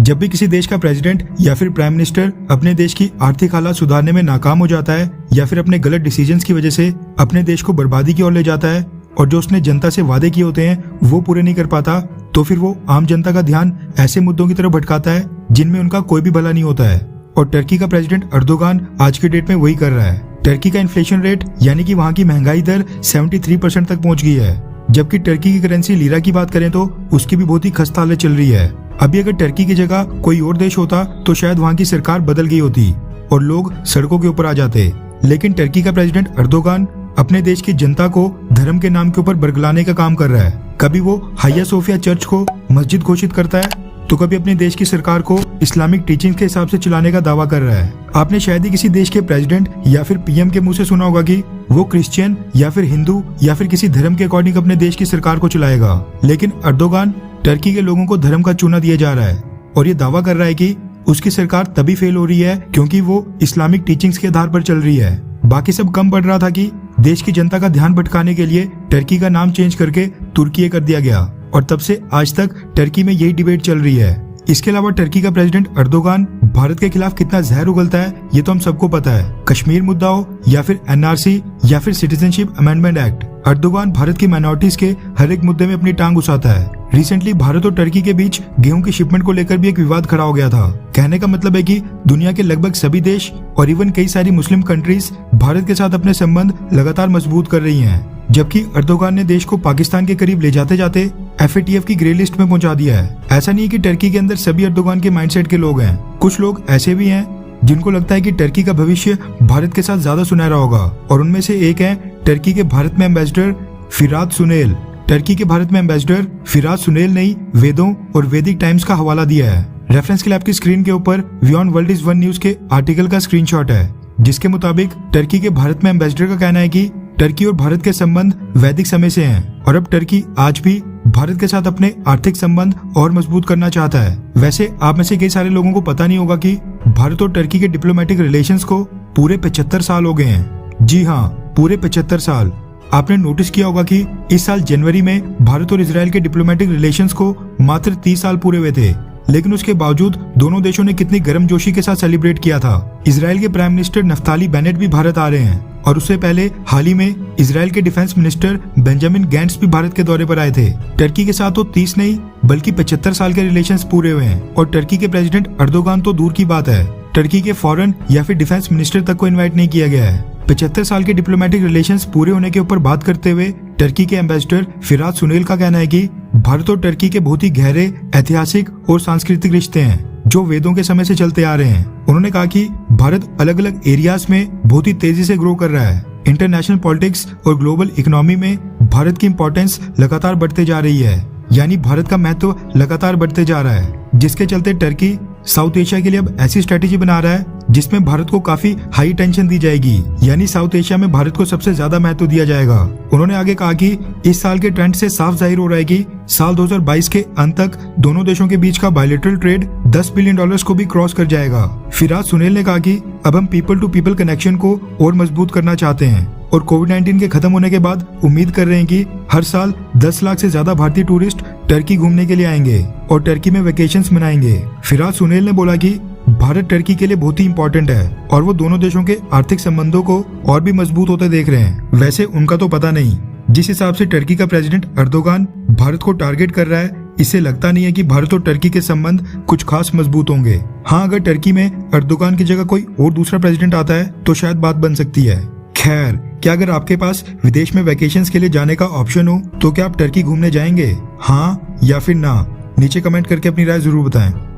जब भी किसी देश का प्रेसिडेंट या फिर प्राइम मिनिस्टर अपने देश की आर्थिक हालात सुधारने में नाकाम हो जाता है या फिर अपने गलत डिसीजंस की वजह से अपने देश को बर्बादी की ओर ले जाता है और जो उसने जनता से वादे किए होते हैं वो पूरे नहीं कर पाता, तो फिर वो आम जनता का ध्यान ऐसे मुद्दों की तरफ भटकाता है जिनमें उनका कोई भी भला नहीं होता है। और टर्की का प्रेसिडेंट अर्दोगान आज के डेट में वही कर रहा है। टर्की का इन्फ्लेशन रेट यानी कि वहाँ की महंगाई दर 73% तक पहुंच गई है, जबकि टर्की की करेंसी लीरा की बात करें तो उसकी भी बहुत ही खस्ता हालत चल रही है। अभी अगर टर्की की जगह कोई और देश होता तो शायद वहाँ की सरकार बदल गई होती और लोग सड़कों के ऊपर आ जाते, लेकिन टर्की का प्रेसिडेंट अर्दोगान अपने देश की जनता को धर्म के नाम के ऊपर बरगलाने का काम कर रहा है। कभी वो हाया सोफिया चर्च को मस्जिद घोषित करता है तो कभी अपने देश की सरकार को इस्लामिक टीचिंग के हिसाब से चलाने का दावा कर रहा है। आपने शायद ही किसी देश के प्रेसिडेंट या फिर पीएम के मुंह से सुना होगा कि वो क्रिश्चियन या फिर हिंदू या फिर किसी धर्म के अकॉर्डिंग अपने देश की सरकार को चलाएगा, लेकिन अर्दोगान टर्की के लोगों को धर्म का चूना दिया जा रहा है और ये दावा कर रहा है कि उसकी सरकार तभी फेल हो रही है क्योंकि वो इस्लामिक टीचिंग्स के आधार पर चल रही है। बाकी सब कम पड़ रहा था कि देश की जनता का ध्यान भटकाने के लिए टर्की का नाम चेंज करके तुर्की कर दिया गया और तब से आज तक टर्की में यही डिबेट चल रही है। इसके अलावा टर्की का प्रेसिडेंट अर्दोगान भारत के खिलाफ कितना जहर उगलता है ये तो हम सबको पता है। कश्मीर मुद्दा हो या फिर एनआरसी या फिर citizenship amendment act, Erdogan Bharat की माइनॉरिटीज के हर एक मुद्दे में अपनी टांग घुसाता है। रिसेंटली भारत और टर्की के बीच गेहूं की शिपमेंट को लेकर भी एक विवाद खड़ा हो गया था। कहने का मतलब है कि दुनिया के लगभग सभी देश और इवन कई सारी मुस्लिम कंट्रीज भारत के साथ अपने संबंध लगातार मजबूत कर रही हैं, जबकि अर्दोगान ने देश को पाकिस्तान के करीब ले जाते जाते FATF की ग्रे लिस्ट में पहुंचा दिया है। ऐसा नहीं है कि टर्की के अंदर सभी अर्दोगान के माइंडसेट के लोग हैं, कुछ लोग ऐसे भी हैं जिनको लगता है कि टर्की का भविष्य भारत के साथ ज्यादा सुनहरा होगा और उनमें से एक है टर्की के भारत में एम्बेसडर फिरात सुनेल। टर्की के भारत में एम्बेसडर फिरात सुनेल ने वेदों और वैदिक टाइम्स का हवाला दिया है। रेफरेंस के लिए आपकी स्क्रीन के ऊपर beyond world is one news के आर्टिकल का स्क्रीनशॉट है, जिसके मुताबिक टर्की के भारत में एम्बेसडर का कहना है कि टर्की और भारत के संबंध वैदिक समय से हैं और अब टर्की आज भी भारत के साथ अपने आर्थिक संबंध और मजबूत करना चाहता है। वैसे आप में से कई सारे लोगों को पता नहीं होगा कि भारत और टर्की के डिप्लोमेटिक रिलेशंस को पूरे 75 साल हो गए हैं। जी हाँ, पूरे 75 साल। आपने नोटिस किया होगा कि इस साल जनवरी में भारत और इजराइल के डिप्लोमेटिक रिलेशंस को मात्र 30 साल पूरे हुए थे, लेकिन उसके बावजूद दोनों देशों ने कितनी गर्मजोशी के साथ सेलिब्रेट किया था। इजराइल के प्राइम मिनिस्टर नफ्ताली बेनेट भी भारत आ रहे हैं और उससे पहले हाल ही में इजराइल के डिफेंस मिनिस्टर बेंजामिन गैंट्स भी भारत के दौरे पर आए थे। टर्की के साथ तो 30 नहीं बल्कि 75 साल के रिलेशंस पूरे हुए हैं और टर्की के प्रेसिडेंट अर्दोगान तो दूर की बात है, टर्की के फॉरेन या फिर डिफेंस मिनिस्टर तक को इन्वाइट नहीं किया गया है। 75 साल के डिप्लोमेटिक रिलेशंस पूरे होने के ऊपर बात करते हुए टर्की के एम्बेसडर फिरात सुनेल का कहना है कि भारत और टर्की के बहुत ही गहरे ऐतिहासिक और सांस्कृतिक रिश्ते हैं जो वेदों के समय से चलते आ रहे हैं। उन्होंने कहा कि भारत अलग अलग एरियाज में बहुत ही तेजी से ग्रो कर रहा है। इंटरनेशनल पॉलिटिक्स और ग्लोबल इकोनॉमी में भारत की इंपॉर्टेंस लगातार बढ़ते जा रही है, यानी भारत का महत्व लगातार बढ़ते जा रहा है, जिसके चलते टर्की साउथ एशिया के लिए अब ऐसी स्ट्रेटेजी बना रहा है जिसमें भारत को काफी हाई टेंशन दी जाएगी, यानी साउथ एशिया में भारत को सबसे ज्यादा महत्व दिया जाएगा। उन्होंने आगे कहा कि इस साल के ट्रेंड से साफ जाहिर हो रहा है कि साल 2022 के अंत तक दोनों देशों के बीच का बायलैटरल ट्रेड $10 बिलियन को भी क्रॉस कर जाएगा। फिरात सुनेल ने कहा कि अब हम पीपल टू पीपल कनेक्शन को और मजबूत करना चाहते हैं और कोविड-19 के खत्म होने के बाद उम्मीद कर रहे हैं कि हर साल 10 लाख से ज्यादा भारतीय टूरिस्ट टर्की घूमने के लिए आएंगे और टर्की में वेकेशंस मनाएंगे। फिरात सुनेल ने बोला कि भारत टर्की के लिए बहुत ही इम्पोर्टेंट है और वो दोनों देशों के आर्थिक संबंधों को और भी मजबूत होते देख रहे हैं। वैसे उनका तो पता नहीं, जिस हिसाब से टर्की का प्रेसिडेंट अर्दोगान भारत को टारगेट कर रहा है, इससे लगता नहीं है कि भारत और टर्की के संबंध कुछ खास मजबूत होंगे। हाँ, अगर टर्की में अर्दोगान की जगह कोई और दूसरा प्रेसिडेंट आता है तो शायद बात बन सकती है। खैर, क्या अगर आपके पास विदेश में वैकेशंस के लिए जाने का ऑप्शन हो तो क्या आप टर्की घूमने जाएंगे? हाँ या फिर ना? नीचे कमेंट करके अपनी राय जरूर बताएं।